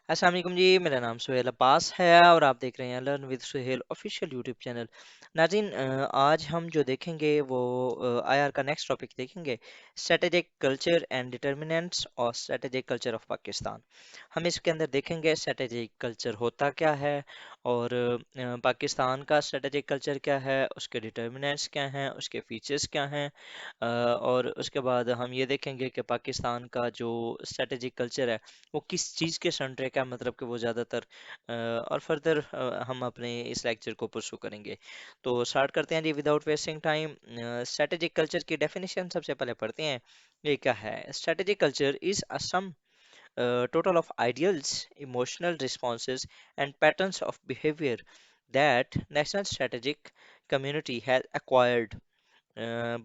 अस्सलाम वालेकुम जी। मेरा नाम सुहेल अब्बास है और आप देख रहे हैं learn with Suhail official YouTube channel. नाज़रीन, आज हम जो देखेंगे वो आईआर का नेक्स्ट टॉपिक देखेंगे, स्ट्रेटेजिक कल्चर एंड डिटर्मिनेंट्स और स्ट्रेटेजिक कल्चर ऑफ पाकिस्तान। हम इसके अंदर देखेंगे स्ट्रेटेजिक कल्चर होता क्या है और पाकिस्तान का स्ट्रेटेजिक कल्चर क्या है, उसके डिटर्मिनेंट्स क्या हैं, उसके फीचर्स क्या हैं। और उसके बाद हम ये देखेंगे कि पाकिस्तान का जो स्ट्रेटेजिक कल्चर है वो किस चीज़ के सेंट्रिक है, मतलब कि वो ज़्यादातर और फर्दर हम अपने इस लेक्चर को परसू करेंगे। तो स्टार्ट करते हैं जी without wasting time. Strategic culture की डेफिनेशन सबसे पहले पढ़ते हैं। ये क्या है? Strategic culture is a sum total of ideals, emotional responses, and patterns of behavior that national strategic community has acquired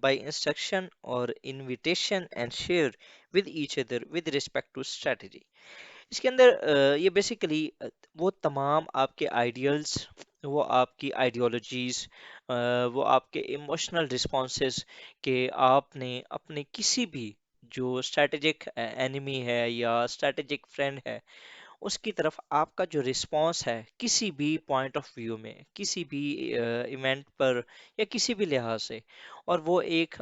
by instruction or invitation and share with each other with respect to strategy. इसके अंदर ये basically वो तमाम आपके ideals, वो आपकी ideologies, वो आपके इमोशनल रिस्पॉन्सेस के आपने अपने किसी भी जो स्ट्रेटेजिक एनिमी है या स्ट्रेटेजिक फ्रेंड है उसकी तरफ आपका जो रिस्पॉन्स है किसी भी पॉइंट ऑफ व्यू में, किसी भी इवेंट पर या किसी भी लिहाज से, और वो एक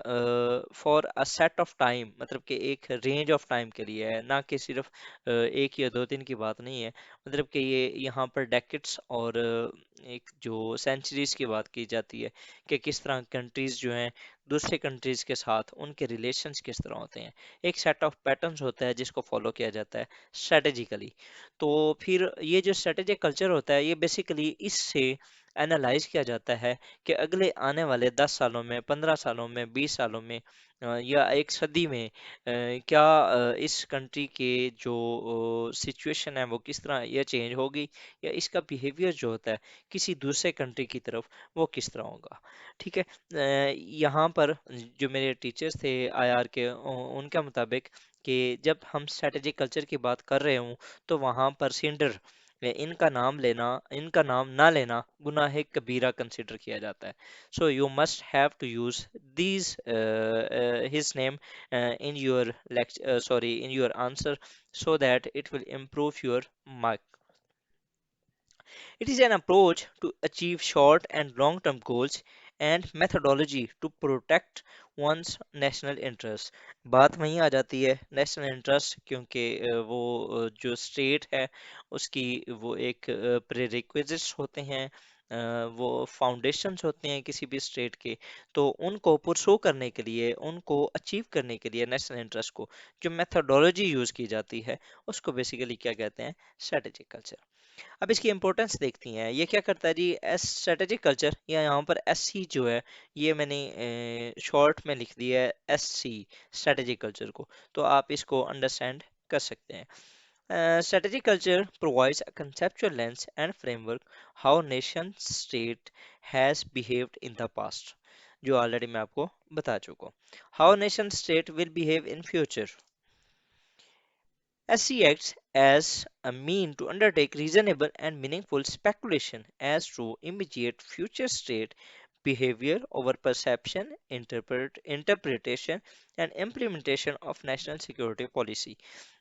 for a set of time, मतलब कि एक रेंज ऑफ टाइम के लिए है, ना कि सिर्फ एक या दो दिन की बात नहीं है। मतलब कि ये यहाँ पर डेकेड्स और एक जो सेंचुरीज की बात की जाती है कि किस तरह कंट्रीज जो हैं दूसरे कंट्रीज के साथ उनके रिलेशंस किस तरह होते हैं। एक सेट ऑफ पैटर्न्स होता है जिसको फॉलो किया जाता है स्ट्रेटेजिकली। तो फिर ये जो स्ट्रेटेजिक कल्चर होता है ये बेसिकली इससे एनालाइज किया जाता है कि अगले आने वाले 10 सालों में, 15 सालों में, 20 सालों में या एक सदी में क्या इस कंट्री के जो सिचुएशन है वो किस तरह यह चेंज होगी, या इसका बिहेवियर जो होता है किसी दूसरे कंट्री की तरफ वो किस तरह होगा। ठीक है। यहाँ पर जो मेरे टीचर्स थे आईआर के, उनके मुताबिक कि जब हम स्ट्रेटेजिक कल्चर की बात कर रहे हों तो वहाँ पर सिंडर, इनका नाम लेना, इनका नाम ना लेना गुनाह कबीरा कंसिडर किया जाता है। So you must have to use these his name in your in your answer, so that it will improve your mark. It is an approach to achieve short and long term goals and methodology to protect one's national interest. बात वहीं आ जाती है national interest, क्योंकि वो जो state है उसकी वो एक प्रेरिक्विजिट्स होते हैं, वो फाउंडेशंस होते हैं किसी भी स्टेट के। तो उनको पुरसू करने के लिए, उनको अचीव करने के लिए नेशनल इंटरेस्ट को जो मेथोडोलॉजी यूज़ की जाती है उसको बेसिकली क्या कहते हैं? Strategic culture. अब इसकी इंपॉर्टेंस देखती हैं, ये क्या करता है जी? एस स्ट्रेटेजिक कल्चर, या यहाँ पर एस सी जो है ये मैंने शॉर्ट में लिख दिया है एस सी, स्ट्रेटेजिक कल्चर को, तो आप इसको अंडरस्टैंड कर सकते हैं। Strategic culture provides a conceptual lens and framework how nation state has behaved in the past, जो ऑलरेडी मैं आपको बता चुका हूँ। How nation state will behave in future. SC acts as a mean to undertake reasonable and meaningful speculation as to immediate future state behavior over perception, interpretation and implementation of national security policy.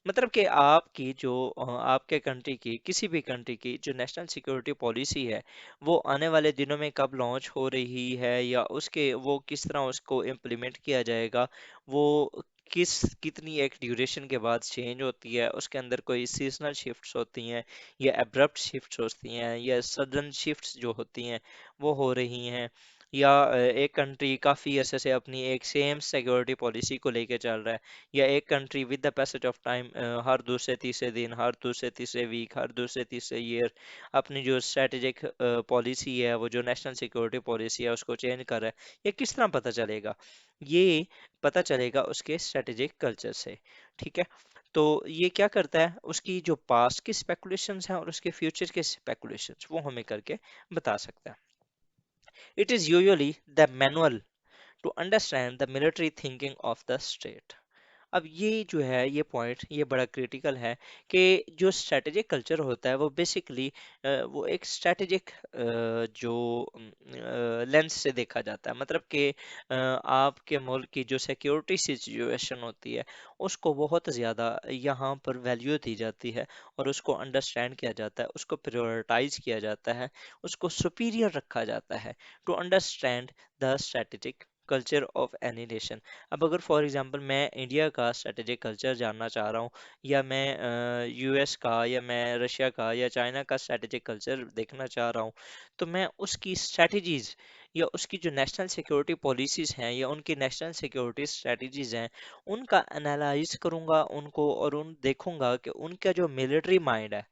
मतलब कि आपकी जो आपके country की, किसी भी country की जो नेशनल सिक्योरिटी पॉलिसी है वो आने वाले दिनों में कब लॉन्च हो रही है, या उसके वो किस तरह उसको इम्प्लीमेंट किया जाएगा, वो किस कितनी एक ड्यूरेशन के बाद चेंज होती है, उसके अंदर कोई सीजनल शिफ्ट्स होती हैं या एब्रप्ट शिफ्ट्स होती हैं या सडन शिफ्ट्स जो होती हैं वो हो रही हैं, या एक कंट्री काफ़ी अरसे से अपनी एक सेम सिक्योरिटी पॉलिसी को लेके चल रहा है, या एक country with the passage of time हर दूसरे तीसरे दिन, हर दूसरे तीसरे वीक, हर दूसरे तीसरे ईयर अपनी जो स्ट्रेटेजिक पॉलिसी है, वो जो नेशनल सिक्योरिटी पॉलिसी है उसको चेंज कर रहा है। ये किस तरह पता चलेगा? ये पता चलेगा उसके स्ट्रेटेजिक कल्चर से। ठीक है। तो ये क्या करता है, उसकी जो पास्ट की स्पेकुलेशंस हैं और उसके फ्यूचर के स्पेकुलेशंस वो हमें करके बता सकता है। It is usually the manual to understand the military thinking of the state. अब ये जो है ये पॉइंट ये बड़ा क्रिटिकल है कि जो स्ट्रेटेजिक कल्चर होता है वो बेसिकली वो एक स्ट्रेटेजिक जो लेंस से देखा जाता है, मतलब कि आपके मुल्क की जो सिक्योरिटी सिचुएशन होती है उसको बहुत ज़्यादा यहाँ पर वैल्यू दी जाती है और उसको अंडरस्टैंड किया जाता है, उसको प्रायोरिटाइज किया जाता है, उसको सुपीरियर रखा जाता है to understand the strategic culture of any nation. अब अगर फॉर एग्जांपल मैं इंडिया का स्ट्रेटेजिक कल्चर जानना चाह रहा हूँ, या मैं यूएस का या मैं रशिया का या चाइना का स्ट्रेटेजिक कल्चर देखना चाह रहा हूँ, तो मैं उसकी स्ट्रेटजीज या उसकी जो नेशनल सिक्योरिटी पॉलिसीज हैं या उनकी नेशनल सिक्योरिटी स्ट्रेटजीज हैं उनका एनालाइज करूंगा उनको, और उन देखूंगा कि उनका जो मिलिट्री माइंड है,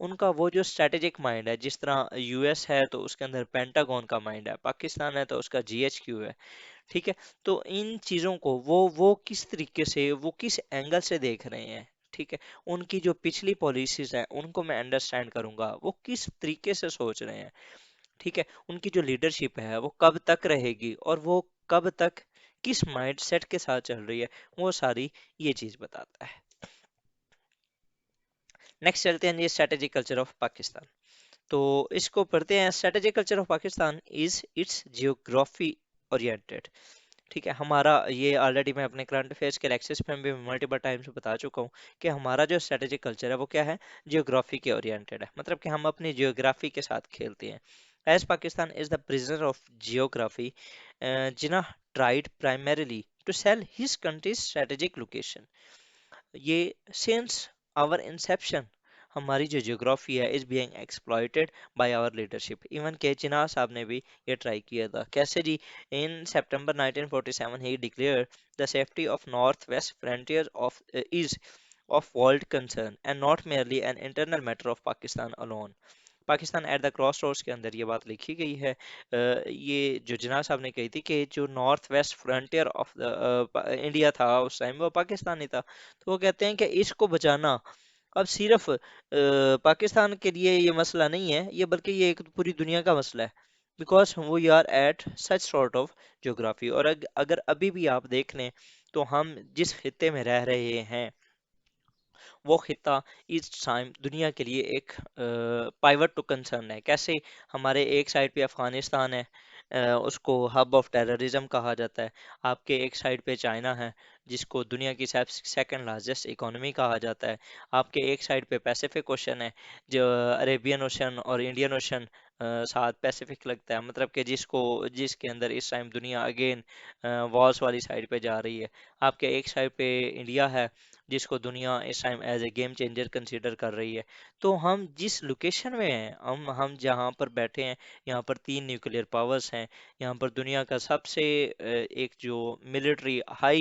उनका वो जो स्ट्रेटेजिक माइंड है, जिस तरह यूएस है तो उसके अंदर पेंटागन का माइंड है, पाकिस्तान है तो उसका जीएचक्यू है। ठीक है, तो इन चीजों को वो किस तरीके से, वो किस एंगल से देख रहे हैं। ठीक है, उनकी जो पिछली पॉलिसीज हैं उनको मैं अंडरस्टैंड करूंगा, वो किस तरीके से सोच रहे हैं। ठीक है, उनकी जो लीडरशिप है वो कब तक रहेगी और वो कब तक किस माइंडसेट के साथ चल रही है, वो सारी ये चीज बताता है। नेक्स्ट चलते हैं ये स्ट्रेटेजिक कल्चर ऑफ पाकिस्तान। तो इसको पढ़ते हैं। Strategic culture of Pakistan is it's geography oriented. ठीक है, हमारा ये ऑलरेडी मैं अपने करंट अफेयर्स के लेक्चर्स में भी मल्टीपल टाइम्स बता चुका हूँ कि हमारा जो स्ट्रेटेजिक कल्चर है वो क्या है, जियोग्राफी के ओरिएंटेड है, मतलब कि हम अपनी जियोग्राफी के साथ खेलते हैं। As Pakistan is the prisoner of geography, Jinnah tried primarily to sell his country's strategic location. ये सिंस आवर इंसेप्शन हमारी जो ज्योग्राफी है is being exploited by our leadership. Even के जिन्ना साहब ने भी ये ट्राई किया था। कैसे जी? In September 1947 he declared the safety of north west frontier of is of world concern and not merely an internal matter of Pakistan alone. Pakistan at the crossroads के अंदर ये बात लिखी गई है। ये जो जिन्ना साहब ने कही थी कि जो north west frontier of the India था उस टाइम वो पाकिस्तानी था, तो वो कहते हैं कि इसको बचाना अब सिर्फ पाकिस्तान के लिए ये मसला नहीं है, ये बल्कि ये एक पूरी दुनिया का मसला है, because we are at such sort of geography. और अगर अभी भी आप देख लें तो हम जिस खित्ते में रह रहे हैं वो खिता इस टाइम दुनिया के लिए एक पाइवट टू कंसर्न है। कैसे? हमारे एक साइड पे अफगानिस्तान है, उसको हब ऑफ टेररिज्म कहा जाता है। आपके एक साइड पे चाइना है जिसको दुनिया की सेकंड लार्जेस्ट इकोनॉमी कहा जाता है। आपके एक साइड पे पैसिफिक ओशन है, जो अरेबियन ओशन और इंडियन ओशन साथ पैसिफिक लगता है, मतलब कि जिसके अंदर इस टाइम दुनिया अगेन वॉर्स वाली साइड पे जा रही है। आपके एक साइड पे इंडिया है जिसको दुनिया इस time as a game changer consider कर रही है। तो हम जिस लोकेशन में हैं, हम जहाँ पर बैठे हैं, यहाँ पर तीन न्यूक्लियर पावर्स हैं। यहाँ पर दुनिया का सबसे एक जो military high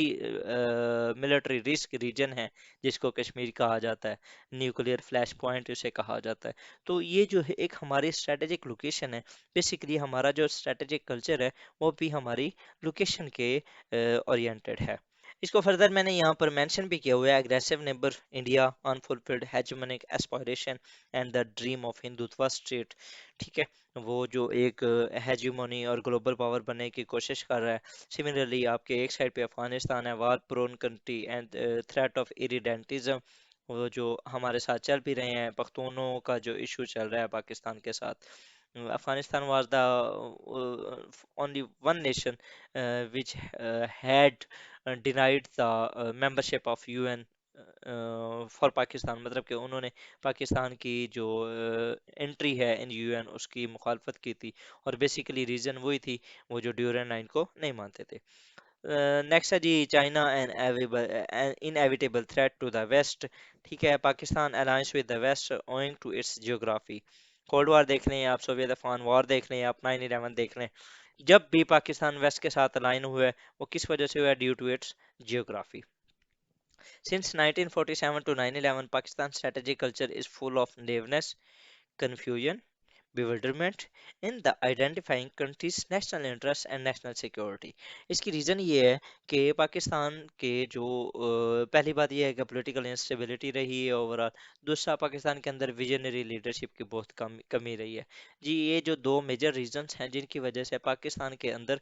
military risk region है जिसको कश्मीर कहा जाता है, न्यूक्लियर फ्लैश पॉइंट उसे कहा जाता है। तो ये जो है एक हमारी स्ट्रेटेजिक लोकेशन है। बेसिकली हमारा जो स्ट्रेटेजिक कल्चर है वो भी हमारी लोकेशन के ओरिएंटेड है। इसको फर्दर मैंने यहाँ पर मेंशन भी किया हुआ है। Aggressive neighbour India, unfulfilled hegemonic aspiration and the dream of Hindutva state. ठीक है, वो जो एक हेजेमोनी और ग्लोबल पावर बनने की कोशिश कर रहा है। सिमिलरली आपके एक साइड पे अफगानिस्तान है, war prone country and threat of irredentism, वो जो हमारे साथ चल भी रहे हैं। पख्तूनों का जो इशू चल रहा है पाकिस्तान के साथ। Afghanistan was the only one nation which had denied the membership of UN for Pakistan, मतलब कि उन्होंने पाकिस्तान की जो एंट्री है इन यूएन उसकी मुखालफत की थी। और बेसिकली रीज़न वही थी, वो जो ड्यूरेंट लाइन को नहीं मानते थे। नेक्स्ट है जी, China an inevitable threat to the west. ठीक है, Pakistan alliance with the west owing to its geography. Cold war देख लें आप, सोवियत अफगान वॉर देख लें आप, 9/11 देख लें, जब भी पाकिस्तान वेस्ट के साथ अलाइन हुआ है वो किस वजह से हुआ है? Due to its geography. Since 1947 to 9/11, Pakistan's strategic culture is full of naivness, confusion, bewilderment in the identifying country's national interest and national security. इसकी रीज़न ये है कि पाकिस्तान के जो पहली बात ये है कि पॉलिटिकल इंस्टेबिलिटी रही है ओवरऑल। दूसरा, पाकिस्तान के अंदर विजनरी लीडरशिप की बहुत कमी रही है। जी, ये जो दो मेजर रीजंस हैं जिनकी वजह से पाकिस्तान के अंदर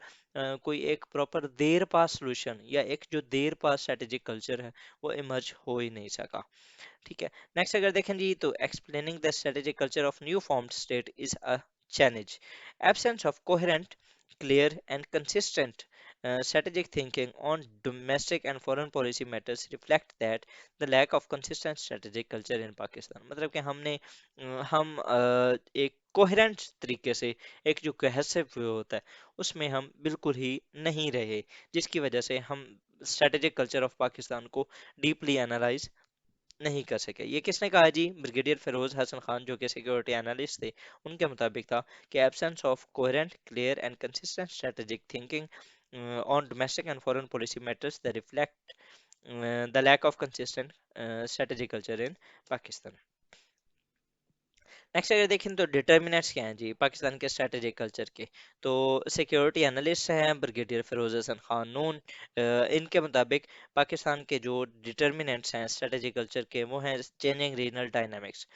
कोई एक प्रॉपर देर पास सोल्यूशन या एक जो देर पास स्ट्रेटेजिक कल्चर है वो इमर्ज हो ही नहीं सका। ठीक है। नेक्स्ट अगर देखें जी तो explaining the strategic culture of new formed state is a challenge. Absence of coherent, clear and consistent strategic thinking on domestic and foreign policy matters reflect that the lack of consistent strategic culture in Pakistan। मतलब कि हम एक coherent तरीके से एक जो cohesive view होता है उसमें हम बिल्कुल ही नहीं रहे, जिसकी वजह से हम स्ट्रेटेजिक कल्चर ऑफ पाकिस्तान को डीपली एनालाइज नहीं कर सके। ये किसने कहा जी? ब्रिगेडियर फिरोज हसन खान जो कि सिक्योरिटी एनालिस्ट थे, उनके मुताबिक था कि absence of coherent, clear and consistent strategic thinking on domestic and foreign policy matters the reflect the lack of consistent strategic culture in Pakistan. Next अगर देखें तो डिटर्मिनेंट्स क्या हैं जी पाकिस्तान के स्ट्रेटेजिक कल्चर के, तो सिक्योरिटी एनालिस्ट हैं ब्रिगेडियर फिरोज हसन खान नून, इनके मुताबिक पाकिस्तान के जो डिटर्मिनेंट्स हैं स्ट्रेटेजिक कल्चर के वो हैं चेंजिंग रीजनल डायनामिक्स।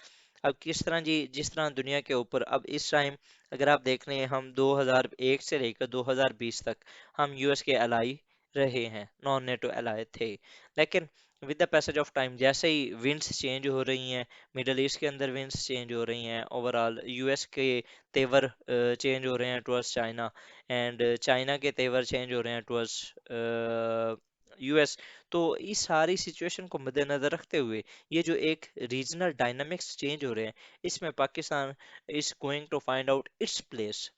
अब किस तरह जी? जिस तरह दुनिया के ऊपर अब इस टाइम अगर आप देख रहे हैं, हम 2001 से लेकर 2020 तक हम यूएस के अलाई रहे हैं, नॉन नेटो अलाई थे। लेकिन with the passage of time जैसे ही विंड्स चेंज हो रही हैं, मिडल ईस्ट के अंदर विंड्स चेंज हो रही हैं, ओवरऑल यूएस के तेवर चेंज हो रहे हैं टुवर्ड्स चाइना, एंड चाइना के तेवर चेंज हो रहे हैं टुवर्ड्स यूएस। तो इस सारी सिचुएशन को मद्देनजर रखते हुए ये जो एक रीजनल डायनामिक्स चेंज हो रहे हैं, इसमें Pakistan is going to find out its place.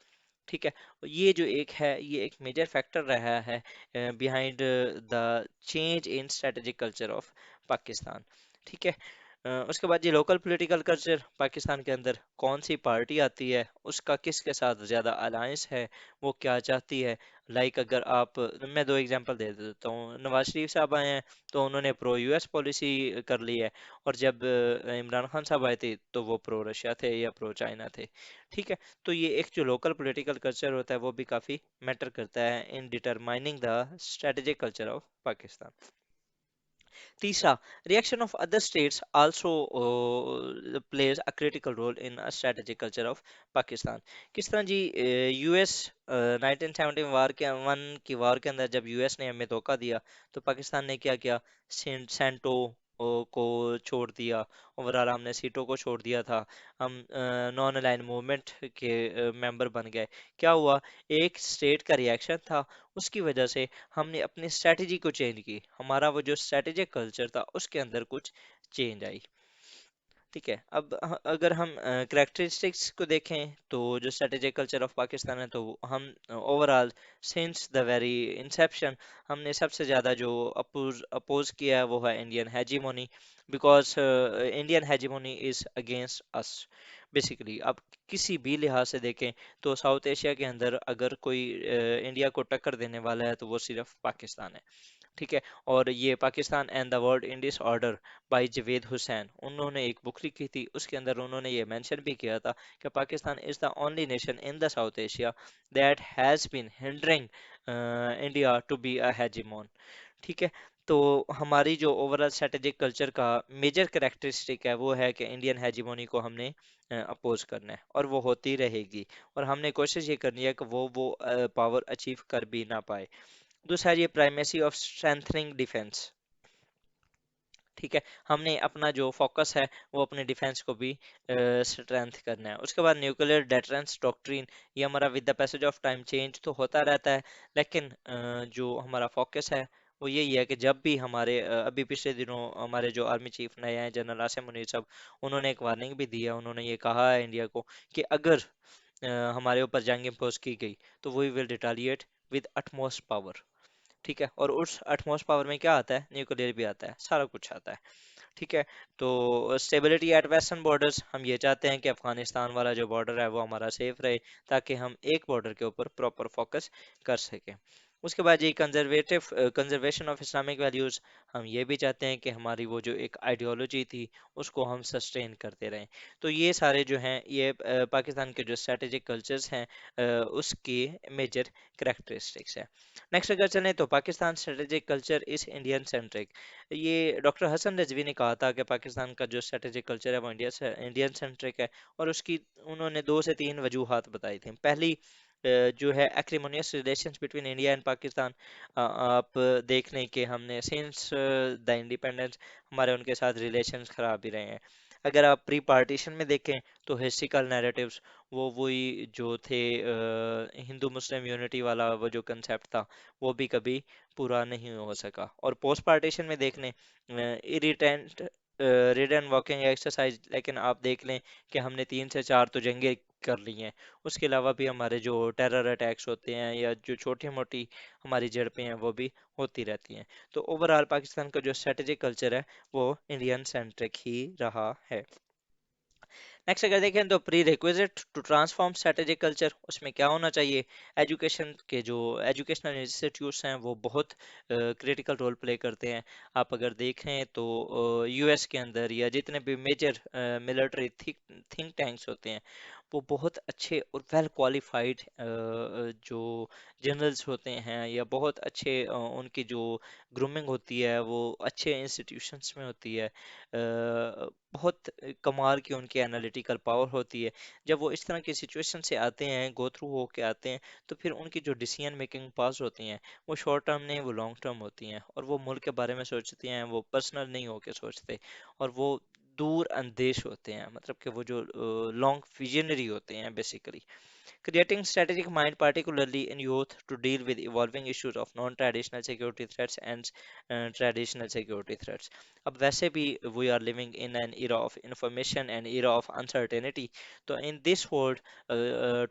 ठीक है। ये जो एक है ये एक मेजर फैक्टर रहा है behind the change in strategic culture of Pakistan. ठीक है। उसके बाद ये लोकल पॉलिटिकल कल्चर पाकिस्तान के अंदर कौन सी पार्टी आती है, उसका किसके साथ ज़्यादा अलायंस है, वो क्या चाहती है। अगर आप, मैं दो एग्जांपल दे देता हूँ। नवाज शरीफ साहब आए हैं तो उन्होंने प्रो यूएस पॉलिसी कर ली है, और जब इमरान खान साहब आए थे तो वो प्रो रशिया थे या प्रो चाइना थे। ठीक है। तो ये एक जो लोकल पॉलिटिकल कल्चर होता है वो भी काफ़ी मैटर करता है in determining the strategic culture of Pakistan. तीसरा, reaction of other states also plays a critical role in strategic culture of Pakistan. किस तरह जी? यूएस 1971 वन की वार के अंदर जब यूएस ने हमें धोखा दिया तो पाकिस्तान ने क्या किया? सेंटो को छोड़ दिया, ओवरऑल हमने सीटों को छोड़ दिया था, हम नॉन अलाइन मूवमेंट के मेंबर बन गए। क्या हुआ? एक स्टेट का रिएक्शन था, उसकी वजह से हमने अपनी स्ट्रेटेजी को चेंज की, हमारा वो जो स्ट्रेटेजिक कल्चर था उसके अंदर कुछ चेंज आई। ठीक है। अब अगर हम करेक्टरिस्टिक्स को देखें तो जो स्ट्रेटेजिक कल्चर ऑफ पाकिस्तान है, तो हम overall since the very Inception हमने सबसे ज़्यादा जो अपोज अपोज किया है वो है Indian hegemony, because Indian hegemony is against us basically. अब किसी भी लिहाज से देखें तो साउथ एशिया के अंदर अगर कोई इंडिया को टक्कर देने वाला है तो वो सिर्फ पाकिस्तान है। ठीक है। और ये Pakistan and the world in this order by Javed Hussain, उन्होंने एक बुक लिखी थी, उसके अंदर उन्होंने ये मेंशन भी किया था कि Pakistan is the only nation in the south Asia that has been hindering India to be a hegemon. ठीक है। तो हमारी जो ओवरऑल स्ट्रेटेजिक कल्चर का मेजर करेक्टरिस्टिक है वो है कि इंडियन हेजिमोनी को हमने अपोज करना है और वो होती रहेगी, और हमने कोशिश ये करनी है कि वो पावर अचीव कर भी ना पाए। दूसरा, ये प्राइमेसी ऑफ स्ट्रेंथनिंग डिफेंस। ठीक है। हमने अपना जो फोकस है वो अपने डिफेंस को भी स्ट्रेंथ करना है। उसके बाद न्यूक्लियर डेटरेंस डॉक्ट्रिन, ये हमारा with the passage of time change तो होता रहता है, लेकिन जो हमारा फोकस है वो यही है कि जब भी हमारे अभी पिछले दिनों हमारे जो आर्मी चीफ नए हैं जनरल आसिम मुनीर साहब, उन्होंने एक वार्निंग भी दी है। उन्होंने ये कहा है इंडिया को कि अगर हमारे ऊपर जंग इम्पोज की गई तो we will retaliate with utmost power. ठीक है। और उस एटमॉस्ट पावर में क्या आता है? न्यूक्लियर भी आता है, सारा कुछ आता है। ठीक है। तो स्टेबिलिटी एट वेस्टर्न बॉर्डर्स, हम ये चाहते हैं कि अफगानिस्तान वाला जो बॉर्डर है वो हमारा सेफ रहे, ताकि हम एक बॉर्डर के ऊपर प्रॉपर फोकस कर सकें। उसके बाद ये कंजर्वेशन ऑफ इस्लामिक वैल्यूज़, हम ये भी चाहते हैं कि हमारी वो जो एक आइडियोलॉजी थी उसको हम सस्टेन करते रहें। तो ये सारे जो हैं ये पाकिस्तान के जो स्ट्रेटेजिक कल्चर्स हैं उसकी मेजर करेक्टरिस्टिक्स है। नेक्स्ट अगर चलें तो Pakistan strategic culture is Indian centric. ये डॉक्टर हसन रिजवी ने कहा था कि पाकिस्तान का जो स्ट्रेटेजिक कल्चर है वो इंडियन सेंट्रिक है, और उसकी उन्होंने दो से तीन वजूहात बताई थी। पहली जो है एक्रिमोनियस relations between India and Pakistan. आप देख लें कि हमने सिंस द इंडिपेंडेंस हमारे उनके साथ रिलेशंस खराब ही रहे हैं। अगर आप प्री पार्टीशन में देखें तो हिस्ट्रिकल नैरेटिव्स वो वही जो थे, हिंदू मुस्लिम यूनिटी वाला वो जो कंसेप्ट था वो भी कभी पूरा नहीं हो सका। और पोस्ट पार्टीशन में देख लें irritant read and walking exercise, लेकिन आप देख लें कि हमने 3 से 4 तो जंगें कर ली हैं। उसके अलावा भी हमारे जो टेरर अटैक्स होते हैं या जो छोटी मोटी हमारी झड़पें हैं वो भी होती रहती हैं। तो ओवरऑल पाकिस्तान का जो स्ट्रेटेजिक कल्चर है वो इंडियन सेंट्रिक ही रहा है। नेक्स्ट अगर देखें तो prerequisite to transform strategic culture, उसमें क्या होना चाहिए? एजुकेशन के जो एजुकेशनल इंस्टीट्यूट्स हैं वो बहुत क्रिटिकल रोल प्ले करते हैं। आप अगर देखें तो यूएस के अंदर या जितने भी मेजर मिलिट्री थिंक टैंक्स होते हैं वो बहुत अच्छे और वेल क्वालिफाइड जो जनरल्स होते हैं, या बहुत अच्छे उनकी जो ग्रूमिंग होती है वो अच्छे इंस्टीट्यूशंस में होती है। बहुत कमाल की उनकी एनालिटिकल पावर होती है। जब वो इस तरह की सिचुएशन से आते हैं, गो थ्रू होके आते हैं, तो फिर उनकी जो डिसीजन मेकिंग पास होती हैं वो शॉर्ट टर्म नहीं, वो लॉन्ग टर्म होती हैं, और वो मुल्क के बारे में सोचते हैं, वो पर्सनल नहीं होके सोचते, और वो दूर अंदेश होते हैं, मतलब कि वो जो लॉन्ग विजनरी होते हैं basically. Creating strategic mind, particularly in youth, to deal with evolving issues of non-traditional security threats and traditional security threats. अब वैसे भी we are living in an era of information and era of uncertainty. तो in this world,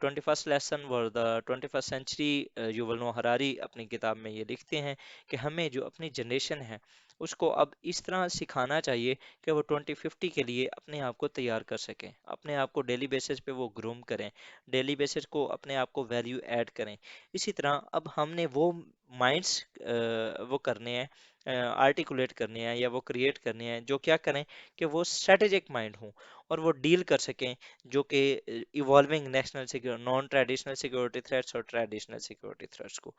21st lesson for the 21st century, Yuval Noah Harari अपनी किताब में ये लिखते हैं कि हमें जो अपनी जनरेशन है उसको अब इस तरह सिखाना चाहिए कि वो 2050 के लिए अपने आप को तैयार कर सकें, अपने आप को डेली बेसिस पे वो ग्रूम करें, डेली बेसिस को अपने आप को वैल्यू ऐड करें। इसी तरह अब हमने वो माइंड्स वो करने हैं, आर्टिकुलेट करने हैं या वो क्रिएट करने हैं जो क्या करें कि वो स्ट्रेटेजिक माइंड हों और वो डील कर सकें जो कि evolving national secure non traditional security threats और ट्रेडिशनल सिक्योरिटी थ्रेट्स को।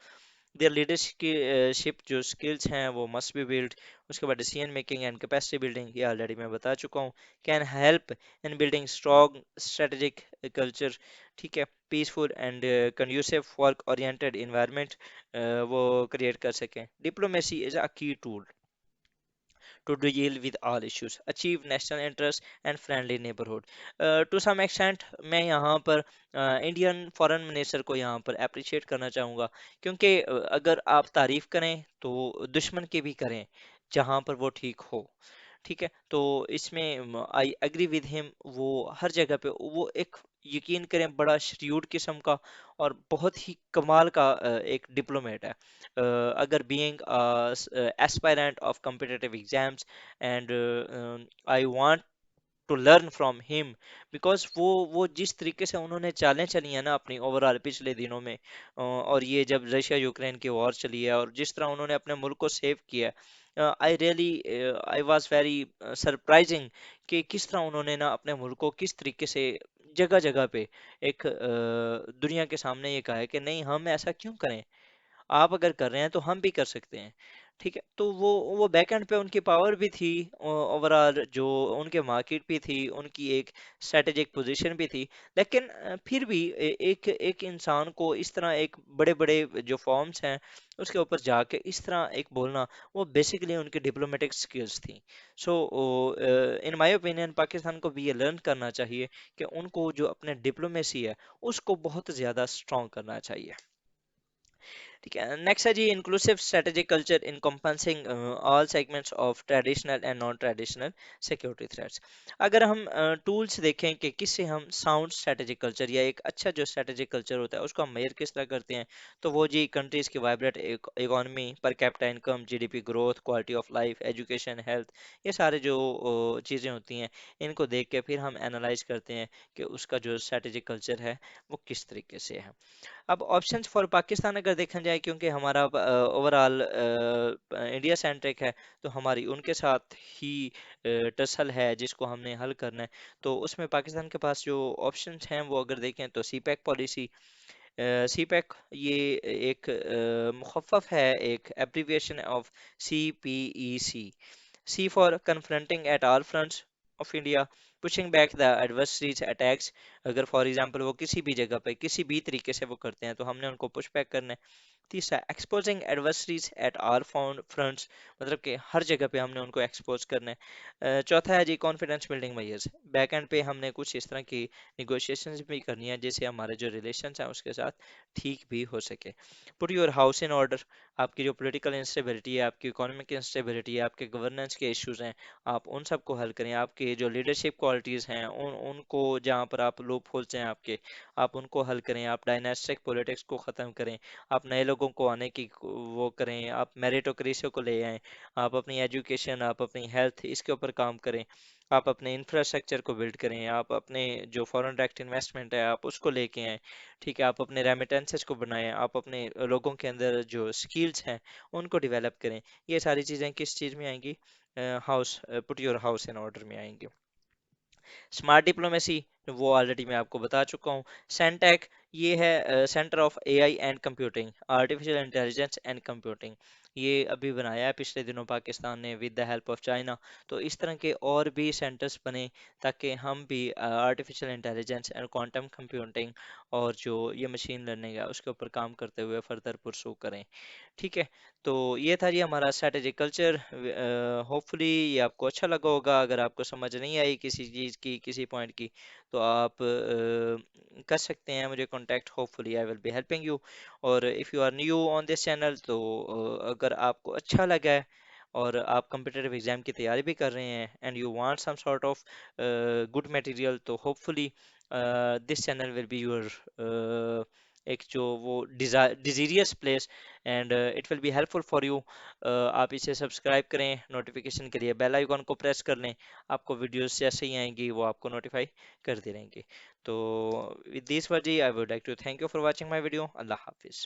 देयर लीडरशिप जो स्किल्स हैं वो मस्ट बी बिल्ड। उसके बाद decision making and capacity building, ये ऑलरेडी मैं बता चुका हूँ। Can help in building strong strategic culture, ठीक है, peaceful and conducive work oriented environment वो क्रिएट कर सकें। डिप्लोमेसी इज अ की tool to deal with all issues, achieve national interest and friendly neighborhood. To some extent मैं यहाँ पर Indian foreign minister को यहाँ पर अप्रिशिएट करना चाहूँगा, क्योंकि अगर आप तारीफ करें तो दुश्मन की भी करें जहाँ पर वो ठीक हो। ठीक है, तो इसमें आई एग्री विद हिम, वो हर जगह पे वो एक, यकीन करें, बड़ा श्रीयूड किस्म का और बहुत ही कमाल का एक डिप्लोमेट है। अगर being aspirant of competitive exams and I want to learn from him, because वो जिस तरीके से उन्होंने चालें चली हैं ना अपनी ओवरऑल पिछले दिनों में, और ये जब रशिया यूक्रेन की वॉर चली है और जिस तरह उन्होंने अपने मुल्क को सेव किया है, आई वाज वेरी सरप्राइजिंग कि किस तरह उन्होंने ना अपने मुल्क को किस तरीके से जगह जगह पे एक दुनिया के सामने ये कहा है कि नहीं, हम ऐसा क्यों करें, आप अगर कर रहे हैं तो हम भी कर सकते हैं। ठीक है, तो वो बैक एंड पे उनकी पावर भी थी, ओवरऑल जो उनके मार्केट भी थी, उनकी एक स्ट्रेटेजिक पोजीशन भी थी। लेकिन फिर भी एक एक इंसान को इस तरह एक बड़े बड़े जो फॉर्म्स हैं उसके ऊपर जाके इस तरह एक बोलना, वो बेसिकली उनकी डिप्लोमेटिक स्किल्स थी। सो इन माय ओपिनियन पाकिस्तान को भी ये लर्न करना चाहिए कि उनको जो अपने डिप्लोमेसी है उसको बहुत ज़्यादा स्ट्रॉन्ग करना चाहिए। ठीक है, नेक्स्ट है जी inclusive strategic culture encompassing all segments of traditional and non traditional security threats. अगर हम टूल्स देखें कि किससे हम साउंड स्ट्रेटेजिक कल्चर या एक अच्छा जो स्ट्रेटेजिक कल्चर होता है उसको हम मेजर किस तरह करते हैं, तो वो जी कंट्रीज की vibrant economy, per capita income, GDP growth, quality of life, education, health, ये सारे जो चीज़ें होती हैं इनको देख के फिर हम एनालाइज करते हैं कि उसका जो स्ट्रेटेजिक कल्चर है वो किस तरीके से है। अब ऑप्शंस फॉर पाकिस्तान अगर देखा जाए है क्योंकि हमारा ओवरऑल इंडिया सेंट्रिक है, तो हमारी उनके साथ ही टसल है जिसको हमने हल करना है। तो उसमें पाकिस्तान के पास जो ऑप्शंस हैं वो अगर देखें तो CPEC policy, CPEC ये एक मुखफ़फ़ है, एक abbreviation of C P E C. C for confronting at all fronts of India, pushing back the adversaries attacks। अगर फॉर एग्जांपल वो किसी भी जगह पे किसी भी तरीके से वो करते हैं तो हमने उनको पुश बैक करना है। तीसरा, exposing adversaries at all fronts, मतलब कि हर जगह पे हमने उनको एक्सपोज करना है। चौथा है जी confidence building measures, back end पे हमने कुछ इस तरह की निगोशिएशंस भी करनी है जिससे हमारे जो रिलेशंस हैं उसके साथ ठीक भी हो सके। Put your house in order, आपकी जो पॉलिटिकल इंस्टेबिलिटी है, आपकी इकोनॉमिक इंस्टेबिलिटी है, आपके गवर्नेंस के इश्यूज हैं, आप उन सबको हल करें। आपके जो लीडरशिप क्वालिटीज़ हैं उनको जहाँ पर आप लूप होल्स हैं आपके, आप उनको हल करें। आप डायनेस्टिक पॉलिटिक्स को ख़त्म करें, आप नए लोगों को आने की वो करें, आप मेरिटोक्रेसी को ले आएं, आप अपनी एजुकेशन, आप अपनी हेल्थ, इसके ऊपर काम करें, आप अपने इंफ्रास्ट्रक्चर को बिल्ड करें, आप अपने जो फॉरेन डायरेक्ट इन्वेस्टमेंट है आप उसको लेके आएं। ठीक है, आप अपने रेमिटेंसेस को बनाएं, आप अपने लोगों के अंदर जो स्किल्स हैं उनको डेवलप करें। ये सारी चीज़ें किस चीज़ में आएंगी? House, put your house in order में आएंगी। स्मार्ट डिप्लोमेसी, वो ऑलरेडी मैं आपको बता चुका हूँ। सेंटेक, ये है centre of AI and computing, artificial intelligence and computing. ये अभी बनाया है पिछले दिनों पाकिस्तान ने with the help of China. तो इस तरह के और भी सेंटर्स बने ताकि हम भी artificial intelligence and quantum computing और जो ये मशीन लर्निंग है उसके ऊपर काम करते हुए फर्दर पुरसू करें। ठीक है, तो ये था जी हमारा स्ट्रेटेजिक कल्चर। होपफुली ये आपको अच्छा लगा होगा। अगर आपको समझ नहीं आई किसी चीज़ की, किसी पॉइंट की, तो आप कर सकते हैं मुझे contact. Hopefully I will be helping you. और if you are new on this channel, तो अगर आपको अच्छा लगा है और आप competitive एग्जाम की तैयारी भी कर रहे हैं and you want some sort of good material, तो hopefully this channel will be your एक जो वो desirous place, and it will be helpful for you. आप इसे सब्सक्राइब करें, नोटिफिकेशन के लिए बेल आइकॉन को प्रेस कर लें, आपको वीडियोस जैसे ही आएंगी वो आपको नोटिफाई करती रहेंगी। तो विद दिस वर्ड जी, I would like to thank you for watching my video. अल्लाह हाफिज़।